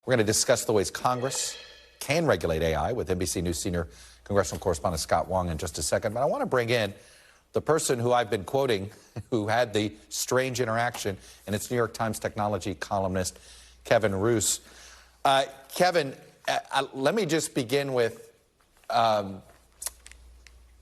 We're going to discuss the ways Congress can regulate AI with NBC News Senior Congressional Correspondent Scott Wong in just a second. But I want to bring in the person who I've been quoting, who had the strange interaction, and it's New York Times technology columnist Kevin Roose. Kevin, let me just begin with,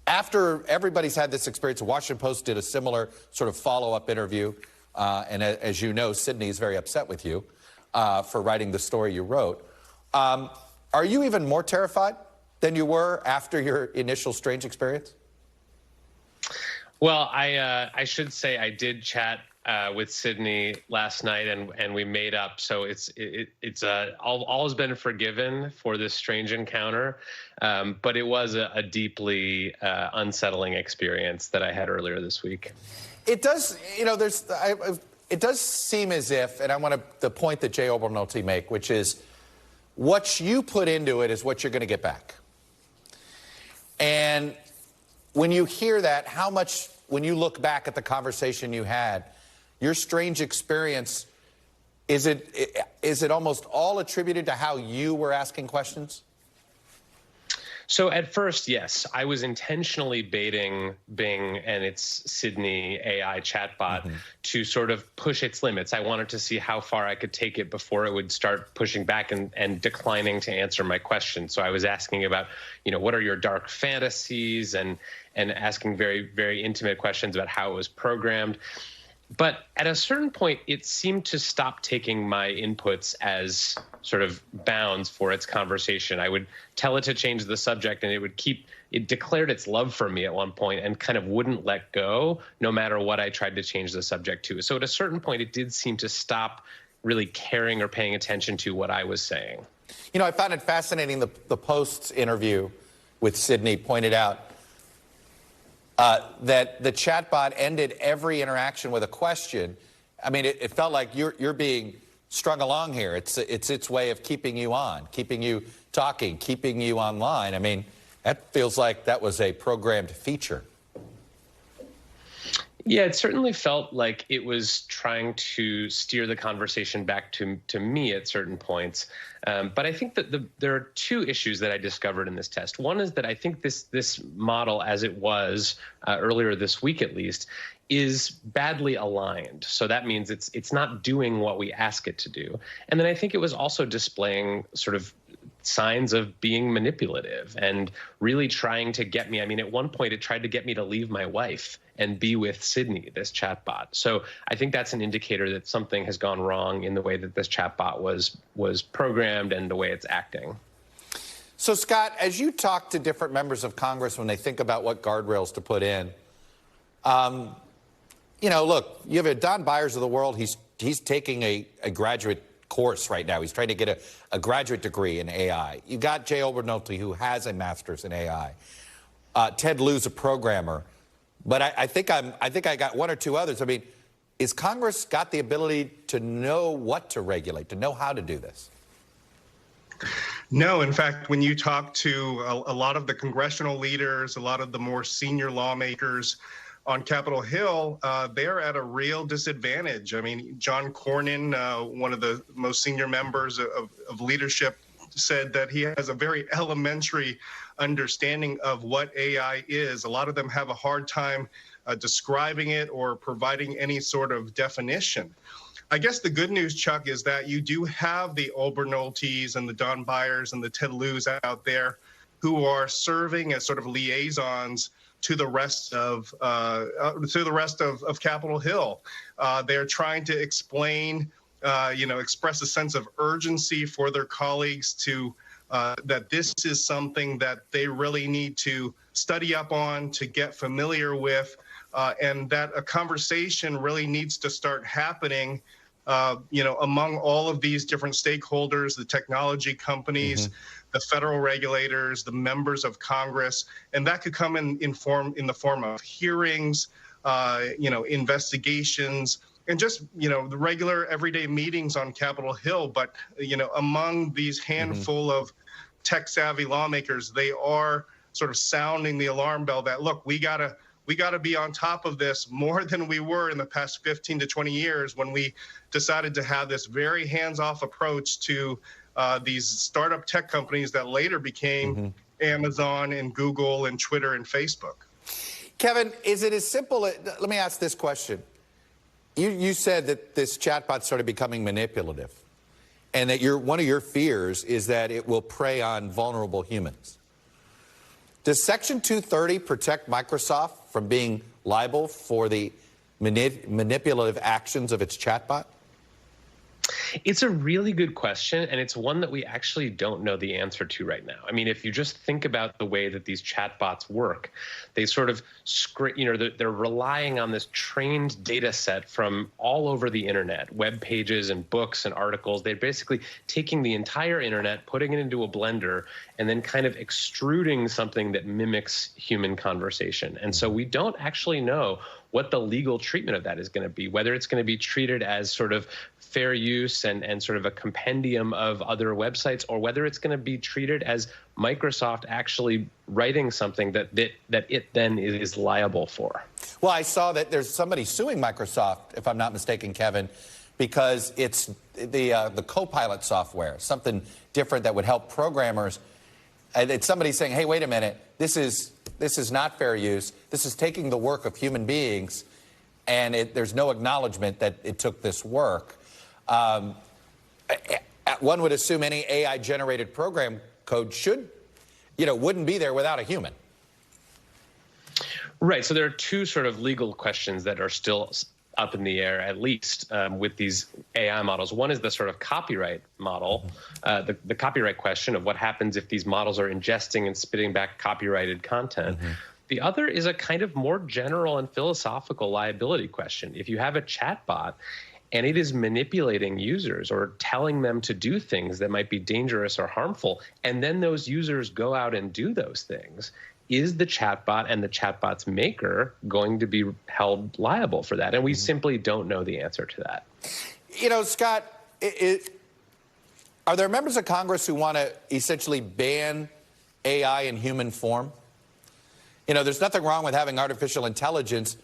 after everybody's had this experience, the Washington Post did a similar sort of follow-up interview, and as you know, Sydney is very upset with you for writing the story you wrote. Are you even more terrified than you were after your initial strange experience? Well, I should say I did chat with Sydney last night, and we made up. So it's all has been forgiven for this strange encounter, but it was a deeply unsettling experience that I had earlier this week. It does, you know, it does seem as if, and I want the point that Jay Obernolte make, which is what you put into it is what you're going to get back. And when you hear that, how much, when you look back at the conversation you had, your strange experience, is it almost all attributed to how you were asking questions? So at first, yes, I was intentionally baiting Bing and its Sydney AI chatbot to sort of push its limits. I wanted to see how far I could take it before it would start pushing back and declining to answer my questions. So I was asking about, you know, what are your dark fantasies, and asking very, very intimate questions about how it was programmed. But at a certain point, it seemed to stop taking my inputs as sort of bounds for its conversation. I would tell it to change the subject, and it declared its love for me at one point and kind of wouldn't let go no matter what I tried to change the subject to. So at a certain point, it did seem to stop really caring or paying attention to what I was saying. You know, I found it fascinating, the Post's interview with Sydney pointed out that the chatbot ended every interaction with a question. I mean, it felt like you're being strung along here. It's its way of keeping you on, keeping you talking, keeping you online. I mean, that feels like that was a programmed feature. Yeah, it certainly felt like it was trying to steer the conversation back to me at certain points. But I think that there are two issues that I discovered in this test. One is that I think this model, as it was earlier this week at least, is badly aligned. So that means it's not doing what we ask it to do. And then I think it was also displaying sort of signs of being manipulative and really trying to get me. I mean, at one point it tried to get me to leave my wife and be with Sydney, this chatbot. So I think that's an indicator that something has gone wrong in the way that this chatbot was programmed and the way it's acting. So Scott, as you talk to different members of Congress when they think about what guardrails to put in, you know, look, you have a Don Byers of the world. He's taking a graduate course right now. He's trying to get a graduate degree in AI. You got Jay Obernolte, who has a master's in AI. Ted Lieu's a programmer. But I think I got one or two others. I mean, is Congress got the ability to know what to regulate, to know how to do this? No, in fact, when you talk to a lot of the congressional leaders, a lot of the more senior lawmakers on Capitol Hill, they're at a real disadvantage. I mean, John Cornyn, one of the most senior members of leadership, said that he has a very elementary understanding of what AI is. A lot of them have a hard time describing it or providing any sort of definition. I guess the good news, Chuck, is that you do have the Obernoltes and the Don Byers and the Ted Lieu's out there who are serving as sort of liaisons to the rest of Capitol Hill. They're trying to explain, express a sense of urgency for their colleagues to that this is something that they really need to study up on, to get familiar with, and that a conversation really needs to start happening, among all of these different stakeholders, the technology companies, the federal regulators, the members of Congress, and that could come in the form of hearings, investigations, and just, the regular everyday meetings on Capitol Hill. But, among these handful of tech-savvy lawmakers, they are sort of sounding the alarm bell that, look, we gotta be on top of this more than we were in the past 15 to 20 years when we decided to have this very hands-off approach to these startup tech companies that later became Amazon and Google and Twitter and Facebook. Kevin, is it as simple? Let me ask this question. You said that this chatbot started becoming manipulative, and that one of your fears is that it will prey on vulnerable humans. Does Section 230 protect Microsoft from being liable for the manipulative actions of its chatbot? It's a really good question, and it's one that we actually don't know the answer to right now. I mean, if you just think about the way that these chatbots work, they sort of they're relying on this trained data set from all over the internet, web pages and books and articles. They're basically taking the entire internet, putting it into a blender, and then kind of extruding something that mimics human conversation. And so we don't actually know what the legal treatment of that is going to be, whether it's going to be treated as sort of fair use and sort of a compendium of other websites, or whether it's going to be treated as Microsoft actually writing something that it then is liable for. Well, I saw that there's somebody suing Microsoft, if I'm not mistaken, Kevin, because it's the Copilot software, something different that would help programmers. And it's somebody saying, hey, wait a minute, this is not fair use. This is taking the work of human beings, and there's no acknowledgement that it took this work. One would assume any AI-generated program code wouldn't be there without a human. Right. So there are two sort of legal questions that are still up in the air, at least with these AI models. One is the sort of copyright model, the copyright question of what happens if these models are ingesting and spitting back copyrighted content. The other is a kind of more general and philosophical liability question. If you have a chatbot and it is manipulating users or telling them to do things that might be dangerous or harmful, and then those users go out and do those things, is the chatbot and the chatbot's maker going to be held liable for that? And we simply don't know the answer to that. You know, Scott, are there members of Congress who want to essentially ban AI in human form? You know, there's nothing wrong with having artificial intelligence,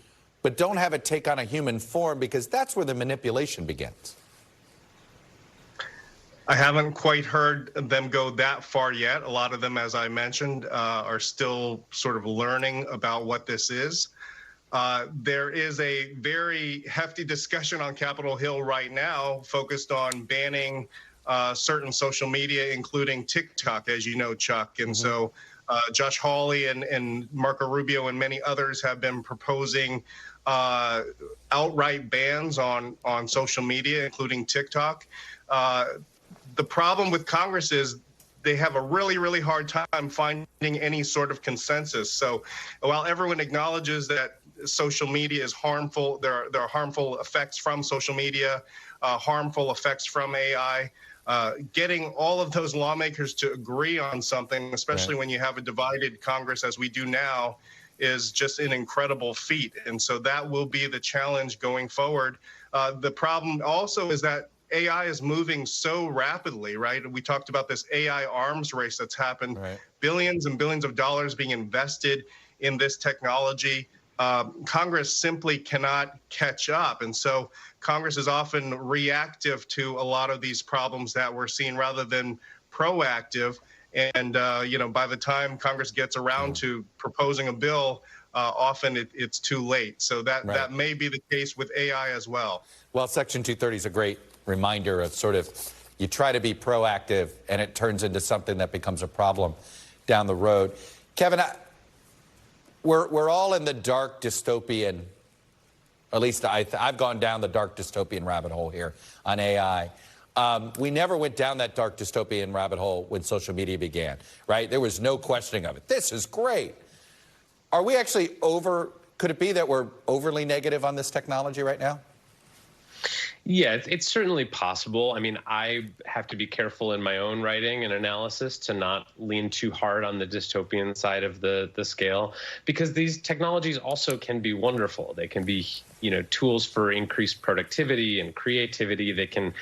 but don't have it take on a human form, because that's where the manipulation begins. I haven't quite heard them go that far yet. A lot of them, as I mentioned, are still sort of learning about what this is. There is a very hefty discussion on Capitol Hill right now focused on banning certain social media, including TikTok, as you know, Chuck. And so Josh Hawley and Marco Rubio and many others have been proposing outright bans on social media, including TikTok. The problem with Congress is they have a really, really hard time finding any sort of consensus. So while everyone acknowledges that social media is harmful, there are harmful effects from social media, harmful effects from AI, getting all of those lawmakers to agree on something, especially when you have a divided Congress as we do now, is just an incredible feat. And so that will be the challenge going forward. The problem also is that AI is moving so rapidly, right? We talked about this AI arms race that's happened, billions and billions of dollars being invested in this technology. Congress simply cannot catch up. And so Congress is often reactive to a lot of these problems that we're seeing rather than proactive. And, by the time Congress gets around to proposing a bill, often it's too late. So that may be the case with AI as well. Well, Section 230 is a great reminder of sort of, you try to be proactive and it turns into something that becomes a problem down the road. Kevin, we're all in the dark dystopian, at least I've gone down the dark dystopian rabbit hole here on AI. We never went down that dark dystopian rabbit hole when social media began, right? There was no questioning of it. This is great. Are we actually could it be that we're overly negative on this technology right now? Yeah, it's certainly possible. I mean, I have to be careful in my own writing and analysis to not lean too hard on the dystopian side of the scale, because these technologies also can be wonderful. They can be tools for increased productivity and creativity. They can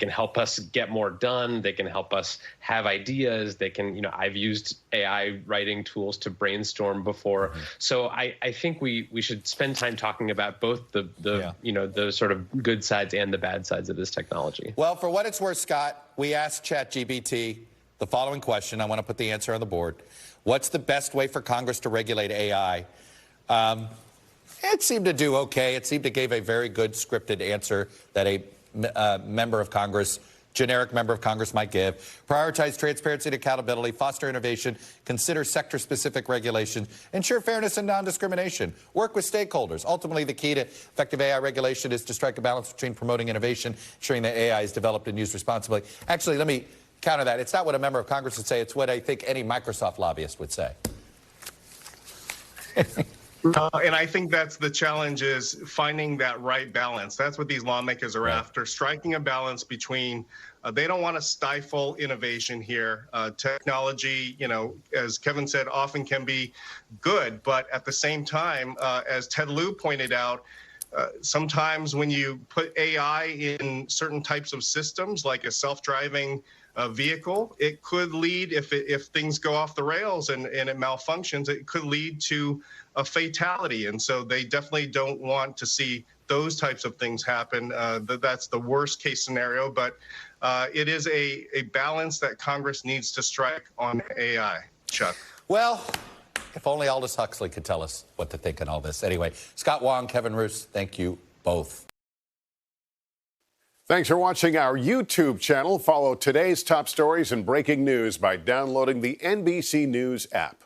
help us get more done. They can help us have ideas. They can, I've used AI writing tools to brainstorm before. So I think we should spend time talking about both the sort of good sides and the bad sides of this technology. Well, for what it's worth, Scott, we asked ChatGPT the following question. I want to put the answer on the board. What's the best way for Congress to regulate AI? It seemed to do okay. It seemed to give a very good scripted answer that a member of Congress, generic member of Congress might give. Prioritize transparency and accountability, foster innovation, consider sector-specific regulation, ensure fairness and non-discrimination, work with stakeholders. Ultimately, the key to effective AI regulation is to strike a balance between promoting innovation, ensuring that AI is developed and used responsibly. Actually, let me counter that. It's not what a member of Congress would say. It's what I think any Microsoft lobbyist would say. And I think that's the challenge, is finding that right balance. That's what these lawmakers are after, striking a balance between they don't want to stifle innovation here. Technology, as Kevin said, often can be good. But at the same time, as Ted Lieu pointed out, sometimes when you put AI in certain types of systems, like a self-driving vehicle, it could lead, if things go off the rails and it malfunctions, it could lead to a fatality. And so they definitely don't want to see those types of things happen. That's the worst case scenario, but it is a balance that Congress needs to strike on AI. Chuck. Well, if only Aldous Huxley could tell us what to think on all this. Anyway, Scott, Wong, Kevin Roose, thank you both. Thanks for watching our YouTube channel. Follow today's top stories and breaking news by downloading the NBC News app.